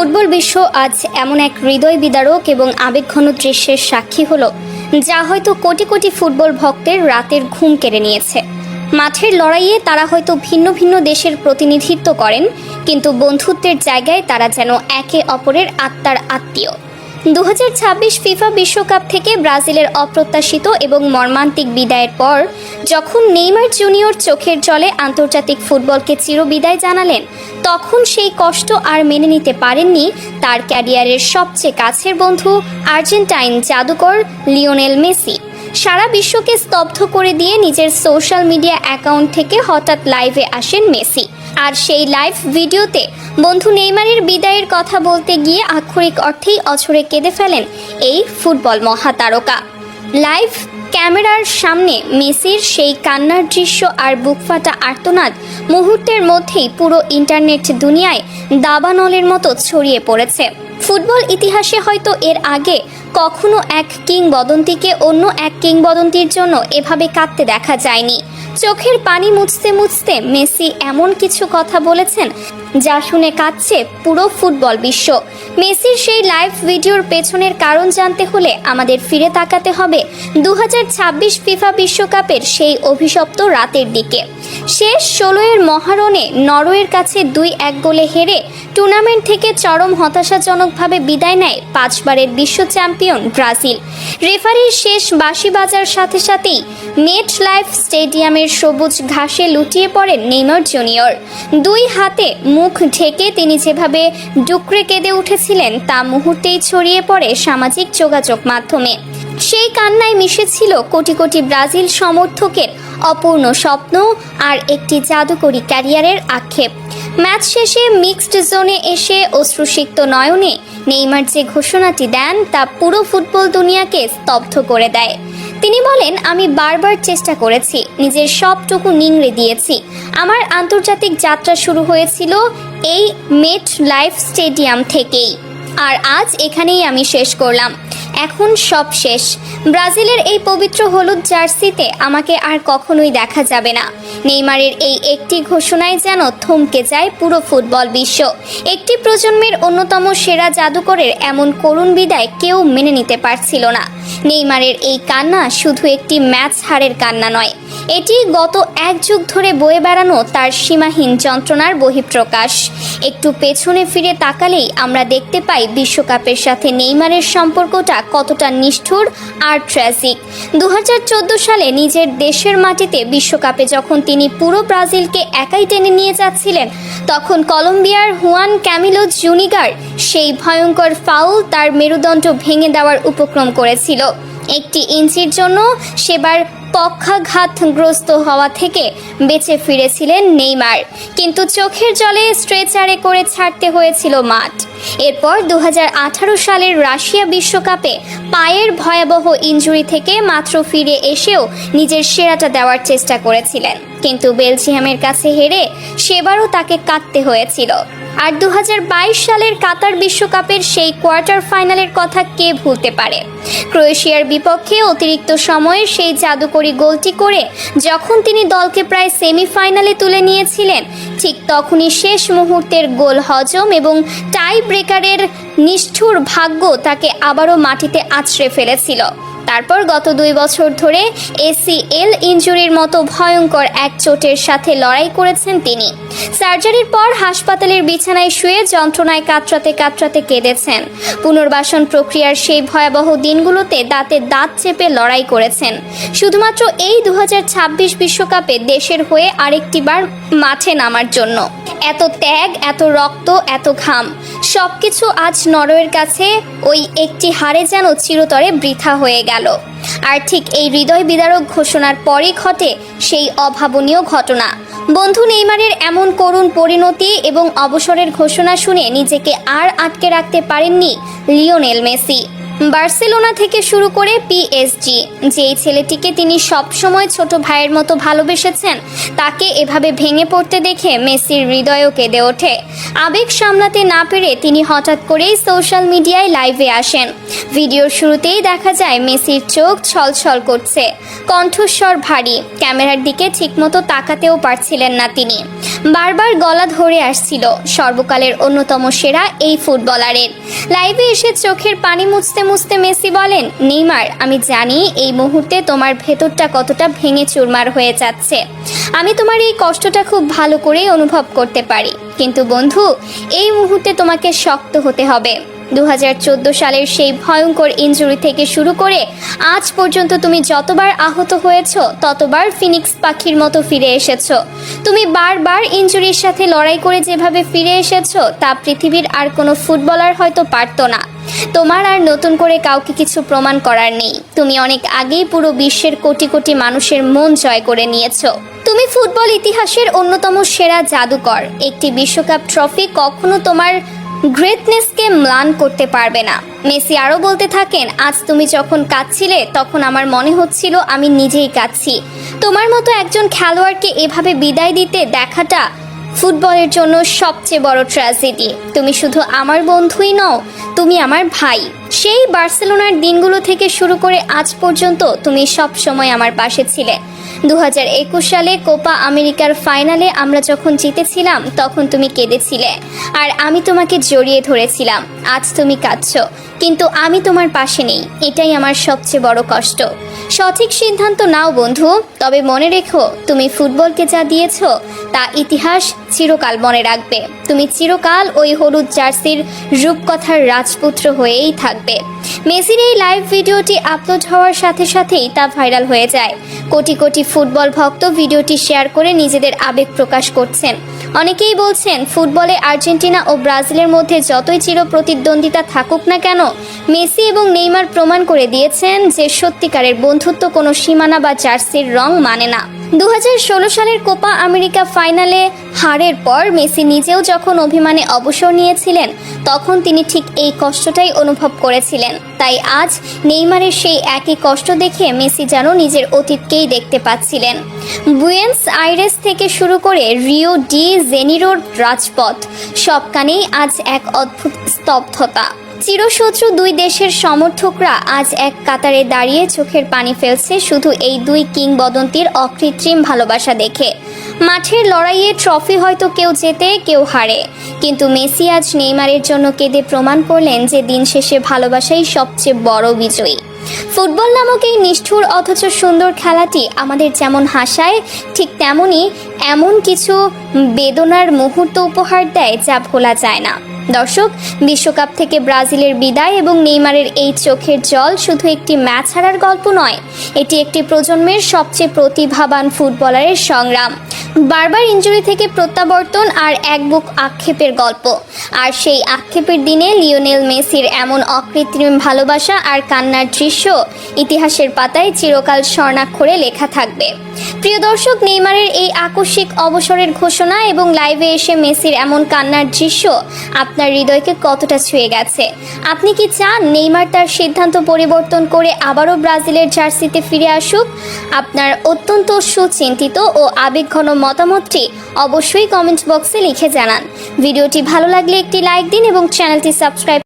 Football বিশ্ব আজ এমন এক হৃদয় বিদারক এবং আবেগঘন দৃশ্যের সাক্ষী হলো, যা হয়তো কোটি কোটি ফুটবল ভক্তের রাতের ঘুম কেড়ে নিয়েছে। মাঠের লড়াইয়ে তারা হয়তো ভিন্ন ভিন্ন দেশের প্রতিনিধিত্ব করেন, কিন্তু বন্ধুত্বের জায়গায় তারা যেন একে অপরের আত্মার আত্মীয়। 2026 ফিফা বিশ্বকাপ থেকে ব্রাজিলের অপ্রত্যাশিত এবং মর্মান্তিক বিদায়ের পর যখন নেইমার জুনিয়র চোখের জলে আন্তর্জাতিক ফুটবলকে চিরবিদায় জানালেন, তখন সেই কষ্ট আর মেনে নিতে পারেননি তার ক্যারিয়ারের সবচেয়ে কাছের বন্ধু আর্জেন্টাইন জাদুকর লিওনেল মেসি। সারা বিশ্বকে স্তব্ধ করে দিয়ে নিজের সোশ্যাল মিডিয়া অ্যাকাউন্ট থেকে হঠাৎ লাইভে আসেন মেসি। আর সেই লাইভ ভিডিওতে বন্ধু নেইমারের বিদায়ের কথা বলতে গিয়ে আক্ষরিক অর্থেই অঝরে কেঁদে ফেলেন এই ফুটবল মহাতারকা। লাইভ ক্যামেরার সামনে মেসির সেই কান্নার দৃশ্য আর বুকফাটা আর্তনাদ মুহূর্তের মধ্যেই পুরো ইন্টারনেট দুনিয়ায় দাবানলের মতো ছড়িয়ে পড়েছে। ফুটবল ইতিহাসে হয়তো এর আগে কখনো এক কিংবদন্তিকে অন্য এক কিংবদন্তির জন্য এভাবে কাঁদতে দেখা যায়নি। চোখের পানি মুছতে মুছতে মেসি এমন কিছু কথা বলেছেন যা শুনে কাঁদছে পুরো ফুটবল বিশ্ব। মেসির সেই লাইভ ভিডিওর পেছনের কারণ জানতে হলে আমাদের ফিরে তাকাতে হবে 2026 ফিফা বিশ্বকাপের সেই অভিশপ্ত রাতের দিকে। শেষ 16-এর মহারণে নরওয়ের কাছে 2-1 গোলে হেরে টুর্নামেন্ট থেকে চরম হতাশাজনকভাবে বিদায় নেয় 5 বারের বিশ্ব চ্যাম্পিয়ন ব্রাজিল। রেফারির শেষ বাঁশি বাজার সাথে সাথেই মেট লাইফ স্টেডিয়ামের সবুজ ঘাসে লুটিয়ে পড়েন নেইমার জুনিয়র। 2 হাতে মুখ ঢেকে তিনি যেভাবে ডুকরে কেঁদে উঠেছিলেন তা মুহূর্তেই ছড়িয়ে পড়ে সামাজিক যোগাযোগ মাধ্যমে। সেই কান্নায় মিশেছিল কোটি কোটি ব্রাজিল সমর্থকের অপূর্ণ স্বপ্ন আর একটি জাদুকরী ক্যারিয়ারের আক্ষেপ। ম্যাচ শেষে মিক্সড জোনে এসে অশ্রুসিক্ত নয়নে নেইমার যে ঘোষণাটি দেন তা পুরো ফুটবল দুনিয়াকে স্তব্ধ করে দেয়। তিনি বলেন, আমি বারবার চেষ্টা করেছি, নিজের সবটুকু নিংড়ে দিয়েছি। আমার আন্তর্জাতিক যাত্রা শুরু হয়েছিল এই মেট লাইফ স্টেডিয়াম থেকেই, আর আজ এখানেই আমি শেষ করলাম। এখন সব শেষ। ব্রাজিলের এই পবিত্র হলুদ জার্সিতে আমাকে আর কখনোই দেখা যাবে না। নেইমারের এই একটি ঘোষণায় যেন থমকে যায় পুরো ফুটবল বিশ্ব। একটি প্রজন্মের অন্যতম সেরা জাদুকরের এমন করুণ বিদায় কেউ মেনে নিতে পারছিল না। নেইমারের এই কান্না শুধু একটি ম্যাচ হারের কান্না নয়, এটি গত 1 যুগ ধরে বয়ে বেড়ানো তার সীমাহীন যন্ত্রণার বহিঃপ্রকাশ। একটু পেছনে ফিরে তাকালেই আমরা দেখতে পাই বিশ্বকাপের সাথে নেইমারের সম্পর্কটা কতটা নিষ্ঠুর আর ট্র্যাজিক। 2014 সালে নিজের দেশের মাটিতে বিশ্বকাপে যখন তিনি পুরো ব্রাজিলকে একাই টেনে নিয়ে যাচ্ছিলেন, তখন কলম্বিয়ার হুয়ান ক্যামিলো জুনিগার সেই ভয়ঙ্কর ফাউল তার মেরুদণ্ড ভেঙে দেওয়ার উপক্রম করেছিল। 1 ইঞ্চির জন্য সেবার পক্ষাঘাতগ্রস্ত হওয়া থেকে বেঁচে ফিরেছিলেন নেইমার, কিন্তু চোখের জলে স্ট্রেচারে করে ছাড়তে হয়েছিল মাঠ। এরপর 2018 সালের রাশিয়া বিশ্বকাপে পায়ের ভয়াবহ ইনজুরি থেকে মাত্র ফিরে এসেও নিজের সেরাটা দেওয়ার চেষ্টা করেছিলেন, কিন্তু বেলজিয়ামের কাছে হেরে সেবারও তাকে কাঁদতে হয়েছিল। আর 2022 সালের কাতার বিশ্বকাপের সেই কোয়ার্টার ফাইনালের কথা কে ভুলতে পারে? ক্রোয়েশিয়ার বিপক্ষে অতিরিক্ত সময়ে সেই জাদুকরী গোলটি করে যখন তিনি দলকে প্রায় সেমিফাইনালে তুলে নিয়েছিলেন, ঠিক তখনই শেষ মুহূর্তের গোল হজম এবং টাই ব্রেকারের নিষ্ঠুর ভাগ্য তাকে আবারও মাটিতে আছড়ে ফেলেছিল। তারপর গত 2 বছর ধরে ACL ইনজুরির মতো ভয়ঙ্কর এক চোটের সাথে লড়াই করেছেন তিনি। সার্জারির পর হাসপাতালের বিছানায় শুয়ে যন্ত্রণায় কাতরাতে কাতরাতে কেঁদেছেন। পুনর্বাসন প্রক্রিয়ার সেই ভয়াবহ দিনগুলোতে দাঁতে দাঁত চেপে লড়াই করেছেন, শুধুমাত্র এই 2026 বিশ্বকাপে দেশের হয়ে আরেকটিবার মাঠে নামার জন্য। এত ত্যাগ, এত রক্ত, এত ঘাম, সবকিছু আজ নরওয়ের কাছে ওই একটি হারে যেন চিরতরে বৃথা হয়ে গেল। আর ঠিক এই হৃদয় বিদারক ঘোষণার পরই ঘটে সেই অভাবনীয় ঘটনা। বন্ধু নেইমারের এমন করুণ পরিণতি এবং অবসরের ঘোষণা শুনে নিজেকে আর আটকে রাখতে পারেননি লিওনেল মেসি। বার্সেলোনা থেকে শুরু করে পিএসজি, যেই ছেলেটিকে তিনি সবসময় ছোট ভাইয়ের মতো ভালোবেসেছেন, তাকে এভাবে ভেঙে পড়তে দেখে মেসির হৃদয়ও কেঁদে ওঠে। আবেগ সামলাতে না পেরে তিনি হঠাৎ করেই সোশ্যাল মিডিয়ায় লাইভে আসেন। ভিডিওর শুরুতেই দেখা যায় মেসির চোখ ছলছল করছে, কণ্ঠস্বর ভারী, ক্যামেরার দিকে ঠিকমতো তাকাতেও পারছিলেন না তিনি। বারবার গলা ধরে আসছিল সর্বকালের অন্যতম সেরা এই ফুটবলারের। লাইভে এসে চোখের পানি মুছতে মুছতে মেসি বলেন, নেইমার, আমি জানি এই মুহূর্তে তোমার ভেতরটা কতটা ভেঙে চুরমার হয়ে যাচ্ছে। আমি তোমার এই কষ্টটা খুব ভালো করেই অনুভব করতে পারি, কিন্তু বন্ধু, এই মুহূর্তে তোমাকে শক্ত হতে হবে। 2014 সালের সেই ভয়ঙ্কর ইনজুরি থেকে শুরু করে আজ পর্যন্ত তুমি যতবার আহত হয়েছো ততবার ফিনিক্স পাখির মতো ফিরে এসেছো। তুমি বারবার ইনজুরির সাথে লড়াই করে যেভাবে ফিরে এসেছো তা পৃথিবীর আর কোনো ফুটবলার হয়তো পারতো না। তোমার আর নতুন করে কাউকে কিছু প্রমাণ করার নেই। তুমি অনেক আগেই পুরো বিশ্বের কোটি কোটি মানুষের মন জয় করে নিয়েছো। তুমি ফুটবল ইতিহাসের অন্যতম সেরা জাদুকর। একটি বিশ্বকাপ ট্রফি কখনো তোমার গ্রেটনেসকে ম্লান করতে পারবে না। মেসি আরও বলতে থাকেন, আজ তুমি যখন কাঁদছিলে তখন আমার মনে হচ্ছিল আমি নিজেই কাঁদছি। তোমার মতো একজন খেলোয়াড়কে এভাবে বিদায় দিতে দেখাটা ফুটবলের জন্য সবচেয়ে বড় ট্র্যাজেডি। তুমি শুধু আমার বন্ধুই নও, তুমি আমার ভাই। সেই বার্সেলোনার দিনগুলো থেকে শুরু করে আজ পর্যন্ত তুমি সব সময় আমার পাশে ছিলে। 2021 সালে কোপা আমেরিকার ফাইনালে আমরা যখন জিতেছিলাম তখন তুমি কেঁদেছিলে আর আমি তোমাকে জড়িয়ে ধরেছিলাম। আজ তুমি কাঁদছো, কিন্তু আমি তোমার পাশে নেই। এটাই আমার সবচেয়ে বড় কষ্ট। সঠিক সিদ্ধান্ত নাও বন্ধু, তবে মনে রেখো, তুমি ফুটবলকে যা দিয়েছো তা ইতিহাস চিরকাল মনে রাখবে। তুমি চিরকাল ওই হলুদ জার্সির রূপকথার রাজপুত্র হয়েই থাকবে। মেসির এই লাইভ ভিডিওটি আপলোড হওয়ার সাথে সাথেই তা ভাইরাল হয়ে যায়। কোটি কোটি ফুটবল ভক্ত ভিডিওটি শেয়ার করে নিজেদের আবেগ প্রকাশ করছেন। অনেকেই বলছেন, ফুটবলে আর্জেন্টিনা ও ব্রাজিলের মধ্যে যতই চির প্রতিদ্বন্দ্বিতা থাকুক না কেন, মেসি এবং নেইমার প্রমাণ করে দিয়েছেন যে সত্যিকারের বন্ধুত্ব কোনো সীমানা বা জার্সির রং মানে না। 2016 সালের কোপা আমেরিকা ফাইনালে হারের পর মেসি নিজেও যখন অভিমানে অবসর নিয়েছিলেন তখন তিনি ঠিক এই কষ্টটাই অনুভব করেছিলেন। তাই আজ নেইমারের সেই একই কষ্ট দেখে মেসি যেন নিজের অতীতকেই দেখতে পাচ্ছিলেন। বুয়েন্স আইরেস থেকে শুরু করে রিও ডি জেনিরোর রাজপথ, সবখানেই আজ এক অদ্ভুত স্তব্ধতা। চিরশত্রু দুই দেশের সমর্থকরা আজ এক কাতারে দাঁড়িয়ে চোখের পানি ফেলছে শুধু এই দুই কিংবদন্তির অকৃত্রিম ভালোবাসা দেখে। মাঠের লড়াইয়ে ট্রফি হয়তো কেউ জেতে কেউ হারে, কিন্তু মেসি আজ নেইমারের জন্য কেঁদে প্রমাণ করলেন যে দিন শেষে ভালোবাসাই সবচেয়ে বড় বিজয়ী। ফুটবল নামক এই নিষ্ঠুর অথচ সুন্দর খেলাটি আমাদের যেমন হাসায়, ঠিক তেমনই এমন কিছু বেদনার মুহূর্ত উপহার দেয় যা ভোলা যায় না। দর্শক, বিশ্বকাপ থেকে ব্রাজিলের বিদায় এবং নেইমারের এই চোখের জল শুধু একটি ম্যাচ হারার গল্প নয়, এটি একটি প্রজন্মের সবচেয়ে প্রতিভাবান ফুটবলারের সংগ্রাম, বারবার ইনজুরি থেকে প্রত্যাবর্তন আর এক বুক আক্ষেপের গল্প। আর সেই আক্ষেপের দিনে লিওনেল মেসির এমন অকৃত্রিম ভালোবাসা আর কান্নার দৃশ্য ইতিহাসের পাতায় চিরকাল স্বর্ণাক্ষরে লেখা থাকবে। প্রিয় দর্শক, নেইমারের এই আকস্মিক অবসরের ঘোষণা এবং লাইভে এসে মেসির এমন কান্নার দৃশ্য আপনার হৃদয়কে কতটা ছুঁয়ে গেছে? আপনি কি চান নেইমার তার সিদ্ধান্ত পরিবর্তন করে আবারও ব্রাজিলের জার্সিতে ফিরে আসুক? আপনার অত্যন্ত সুচিন্তিত ও আবেগঘন মতামতটি অবশ্যই কমেন্ট বক্সে লিখে জানান। ভিডিওটি ভালো লাগলে একটি লাইক দিন এবং চ্যানেলটি সাবস্ক্রাইব